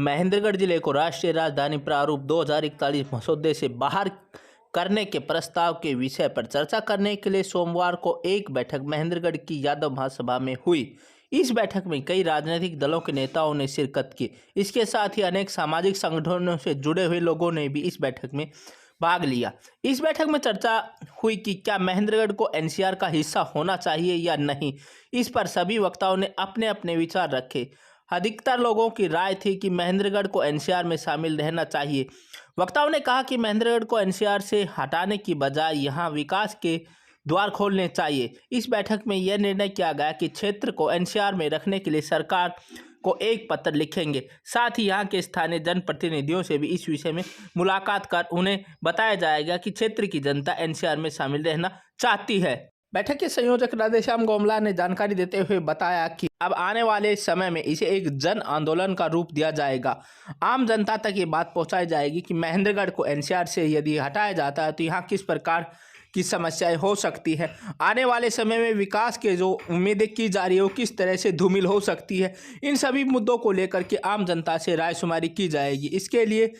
महेंद्रगढ़ जिले को राष्ट्रीय राजधानी प्रारूप 2041 मसौदे से बाहर करने के प्रस्ताव के विषय पर चर्चा करने के लिए सोमवार को एक बैठक महेंद्रगढ़ की यादव महासभा में हुई। इस बैठक में कई राजनीतिक दलों के नेताओं ने शिरकत की। इसके साथ ही अनेक सामाजिक संगठनों से जुड़े हुए लोगों ने भी इस बैठक में भाग लिया। इस बैठक में चर्चा हुई कि क्या महेंद्रगढ़ को एनसीआर का हिस्सा होना चाहिए या नहीं। इस पर सभी वक्ताओं ने अपने अपने विचार रखे। अधिकतर लोगों की राय थी कि महेंद्रगढ़ को एनसीआर में शामिल रहना चाहिए। वक्ताओं ने कहा कि महेंद्रगढ़ को एनसीआर से हटाने की बजाय यहां विकास के द्वार खोलने चाहिए। इस बैठक में यह निर्णय किया गया कि क्षेत्र को एनसीआर में रखने के लिए सरकार को एक पत्र लिखेंगे। साथ ही यहां के स्थानीय जनप्रतिनिधियों से भी इस विषय में मुलाकात कर उन्हें बताया जाएगा कि क्षेत्र की जनता एनसीआर में शामिल रहना चाहती है। बैठक के संयोजक राधेश्याम गोमला ने जानकारी देते हुए बताया कि अब आने वाले समय में इसे एक जन आंदोलन का रूप दिया जाएगा। आम जनता तक ये बात पहुंचाई जाएगी कि महेंद्रगढ़ को एनसीआर से यदि हटाया जाता है तो यहाँ किस प्रकार की समस्याएं हो सकती है। आने वाले समय में विकास के जो उम्मीदें की जा रही है वो किस तरह से धूमिल हो सकती है। इन सभी मुद्दों को लेकर के आम जनता से रायशुमारी की जाएगी। इसके लिए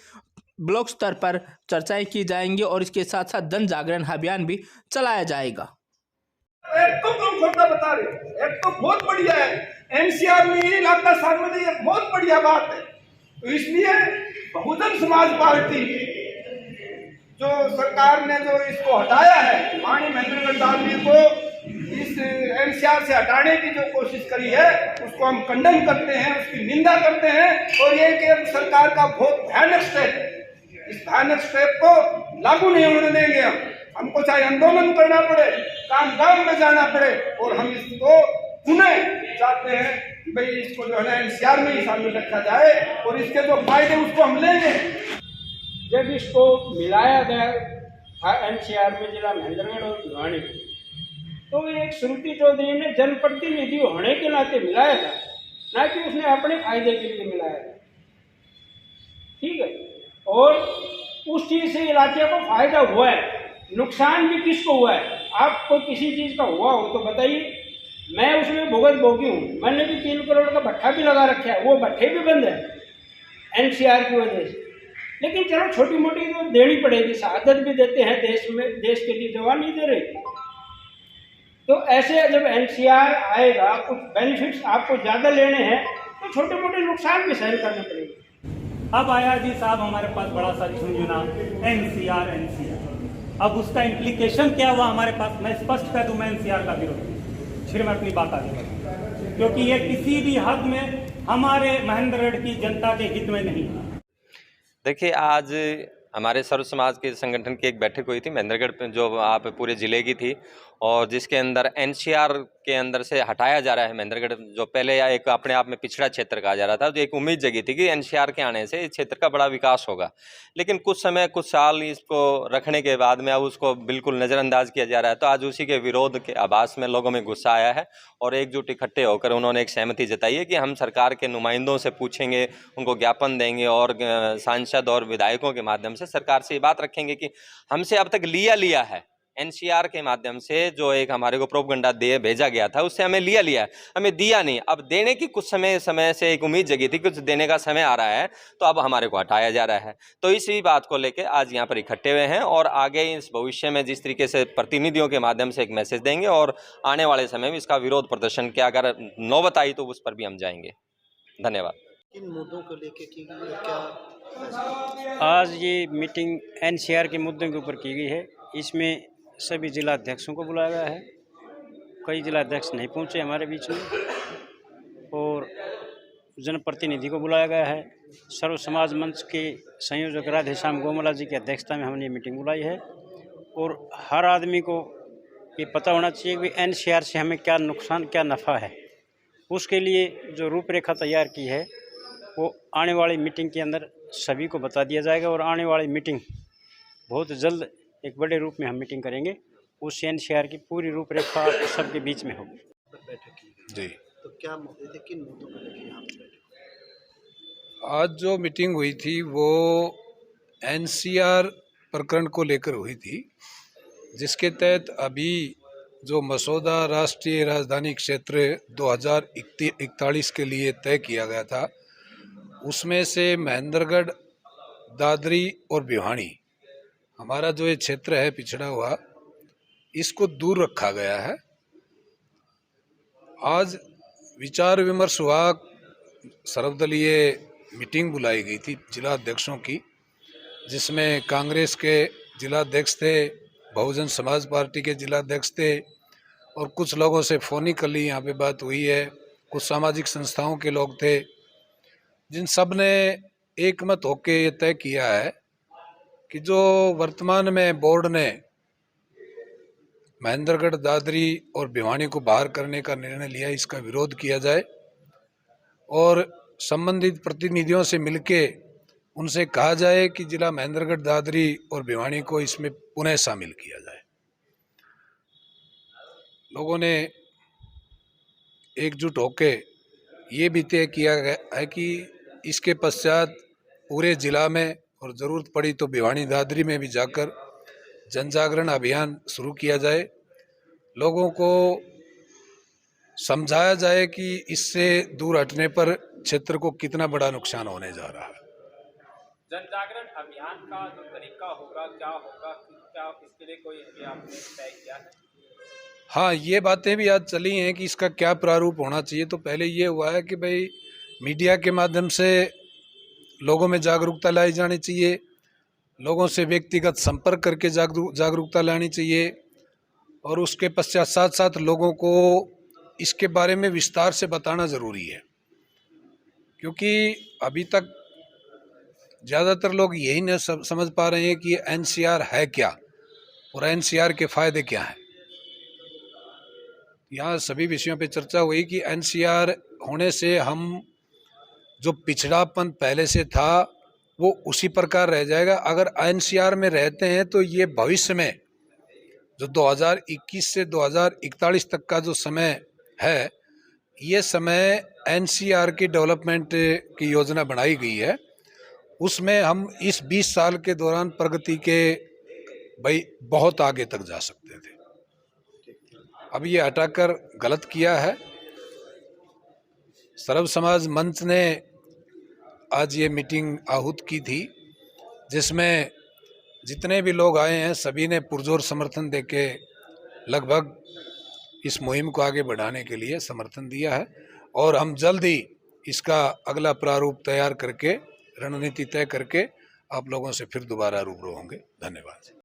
ब्लॉक स्तर पर चर्चाएं की जाएंगी और इसके साथ साथ जन जागरण अभियान भी चलाया जाएगा। एक तो तुम खोटा बता रहे हो, एक तो बहुत बढ़िया है एनसीआर में ये इलाका शामिल है, बहुत बढ़िया बात है। तो इसलिए बहुजन समाज पार्टी जो सरकार ने जो इसको हटाया है, माननीय महेंद्रगढ़ डालवी को इस एनसीआर से हटाने की जो कोशिश करी है उसको हम खंडन करते हैं, उसकी निंदा करते हैं। और ये कि सरकार का बहुत भयानक स्टेप है, इस भयानक स्टेप को लागू नहीं होने देंगे। हमको चाहे आंदोलन करना पड़े, काम गांव में जाना पड़े, और हम इसको पुनः चाहते हैं कि भाई इसको जो है ना एनसीआर में ही शामिल रखा जाए और इसके जो फायदे उसको हम लेंगे। जब इसको मिलाया गया था एनसीआर में जिला महेंद्रगढ़ और भिवानी, तो एक श्रुति चौधरी ने जनप्रतिनिधि होने के नाते मिलाया था, ना कि उसने अपने फायदे के लिए मिलाया था। ठीक है, और उस चीज से इलाके को फायदा हुआ है, नुकसान भी किसको हुआ है। आपको किसी चीज का हुआ हो तो बताइए। मैं उसमें भुगत भोगी हूँ, मैंने भी 3 करोड़ का भट्ठा भी लगा रखा है, वो भट्ठे भी बंद है एनसीआर की वजह से। लेकिन चलो छोटी मोटी तो देनी पड़ेगी, शहादत भी देते हैं देश में, देश के लिए जवान नहीं दे रहे। तो ऐसे जब एनसीआर आएगा, कुछ बेनिफिट्स आपको ज़्यादा लेने हैं तो छोटे मोटे नुकसान भी सहन करने पड़ेंगे। अब आया जी साहब हमारे पास बड़ा सा झुंझुना एनसीआर। अब उसका इम्प्लीकेशन क्या हुआ हमारे पास, मैं स्पष्ट कर दूं, मैं एनसीआर का विरोधी, फिर मैं अपनी बात आगे बढ़ूं, क्योंकि ये किसी भी हद में हमारे महेंद्रगढ़ की जनता के हित में नहीं। देखिए, आज हमारे सर्व समाज के संगठन की एक बैठक हुई थी महेंद्रगढ़ पे, जो आप पूरे ज़िले की थी, और जिसके अंदर एनसीआर के अंदर से हटाया जा रहा है महेंद्रगढ़, जो पहले एक अपने आप में पिछड़ा क्षेत्र कहा जा रहा था। जो एक उम्मीद जगी थी कि एनसीआर के आने से इस क्षेत्र का बड़ा विकास होगा, लेकिन कुछ साल इसको रखने के बाद में अब उसको बिल्कुल नज़रअंदाज किया जा रहा है। तो आज उसी के विरोध के आभास में लोगों में गुस्सा आया है और एकजुट इकट्ठे होकर उन्होंने एक सहमति जताई है कि हम सरकार के नुमाइंदों से पूछेंगे, उनको ज्ञापन देंगे और सांसद और विधायकों के माध्यम से सरकार से ये बात रखेंगे कि हमसे अब तक लिया है एनसीआर के माध्यम से, जो एक हमारे को प्रोपगंडा भेजा गया था, उससे हमें लिया है, हमें दिया नहीं। अब देने की कुछ समय से एक उम्मीद जगी थी, कुछ देने का समय आ रहा है, तो अब हमारे को हटाया जा रहा है। तो इसी बात को लेकर आज यहाँ पर इकट्ठे हुए हैं और आगे इस भविष्य में जिस तरीके से प्रतिनिधियों के माध्यम से एक मैसेज देंगे और आने वाले समय में इसका विरोध प्रदर्शन क्या अगर नौबत आई तो उस पर भी हम जाएंगे। धन्यवाद। किन मुद्दों को लेकर की गई है, क्या आज ये मीटिंग एनसीआर के मुद्दों के ऊपर की गई है। इसमें सभी जिला अध्यक्षों को बुलाया गया है, कई जिला अध्यक्ष नहीं पहुंचे हमारे बीच में, और जनप्रतिनिधि को बुलाया गया है। सर्व समाज मंच के संयोजक राधेश्याम गोमला जी की अध्यक्षता में हमने ये मीटिंग बुलाई है। और हर आदमी को ये पता होना चाहिए कि एनसीआर से हमें क्या नुकसान क्या नफ़ा है। उसके लिए जो रूपरेखा तैयार की है वो आने वाली मीटिंग के अंदर सभी को बता दिया जाएगा, और आने वाली मीटिंग बहुत जल्द एक बड़े रूप में हम मीटिंग करेंगे, उस एनसीआर की पूरी रूपरेखा सबके बीच में होगी। बैठक की गई जी, तो क्या मुद्दे थे, किन मुद्दों को लेकर यहाँ पे बैठक? आज जो मीटिंग हुई थी वो एनसीआर प्रकरण को लेकर हुई थी, जिसके तहत अभी जो मसौदा राष्ट्रीय राजधानी क्षेत्र 2041 के लिए तय किया गया था, उसमें से महेंद्रगढ़, दादरी और भिवानी, हमारा जो ये क्षेत्र है पिछड़ा हुआ, इसको दूर रखा गया है। आज विचार विमर्श हुआ, सर्वदलीय मीटिंग बुलाई गई थी जिला अध्यक्षों की, जिसमें कांग्रेस के जिला अध्यक्ष थे, बहुजन समाज पार्टी के जिला अध्यक्ष थे और कुछ लोगों से फोनिकली यहाँ पे बात हुई है, कुछ सामाजिक संस्थाओं के लोग थे, जिन सब ने एकमत होकर ये तय किया है कि जो वर्तमान में बोर्ड ने महेंद्रगढ़, दादरी और भिवानी को बाहर करने का निर्णय लिया, इसका विरोध किया जाए और संबंधित प्रतिनिधियों से मिलके उनसे कहा जाए कि जिला महेंद्रगढ़, दादरी और भिवानी को इसमें पुनः शामिल किया जाए। लोगों ने एकजुट होके ये भी तय किया गया है कि इसके पश्चात पूरे जिला में और ज़रूरत पड़ी तो भिवानी, दादरी में भी जाकर जन जागरण अभियान शुरू किया जाए, लोगों को समझाया जाए कि इससे दूर हटने पर क्षेत्र को कितना बड़ा नुकसान होने जा रहा है। जन जागरण अभियान का जो तरीका होगा, क्या इसके लिए कोई आपने तय किया है? हाँ, ये बातें भी आज चली हैं कि इसका क्या प्रारूप होना चाहिए। तो पहले ये हुआ है कि भाई मीडिया के माध्यम से लोगों में जागरूकता लाई जानी चाहिए, लोगों से व्यक्तिगत संपर्क करके जागरूकता लानी चाहिए और उसके पश्चात साथ साथ लोगों को इसके बारे में विस्तार से बताना ज़रूरी है, क्योंकि अभी तक ज़्यादातर लोग यही न समझ पा रहे हैं कि ये एनसीआर है क्या और एनसीआर के फ़ायदे क्या हैं। यहाँ सभी विषयों पे चर्चा हुई कि एनसीआर होने से हम जो पिछड़ापन पहले से था वो उसी प्रकार रह जाएगा। अगर एनसीआर में रहते हैं तो ये भविष्य में जो 2021 से 2041 तक का जो समय है, ये समय एनसीआर की डेवलपमेंट की योजना बनाई गई है, उसमें हम इस 20 साल के दौरान प्रगति के भाई बहुत आगे तक जा सकते थे। अब ये हटाकर गलत किया है। सर्व समाज मंच ने आज ये मीटिंग आहूत की थी, जिसमें जितने भी लोग आए हैं सभी ने पुरजोर समर्थन देके लगभग इस मुहिम को आगे बढ़ाने के लिए समर्थन दिया है और हम जल्द ही इसका अगला प्रारूप तैयार करके रणनीति तय करके आप लोगों से फिर दोबारा रूबरू होंगे। धन्यवाद।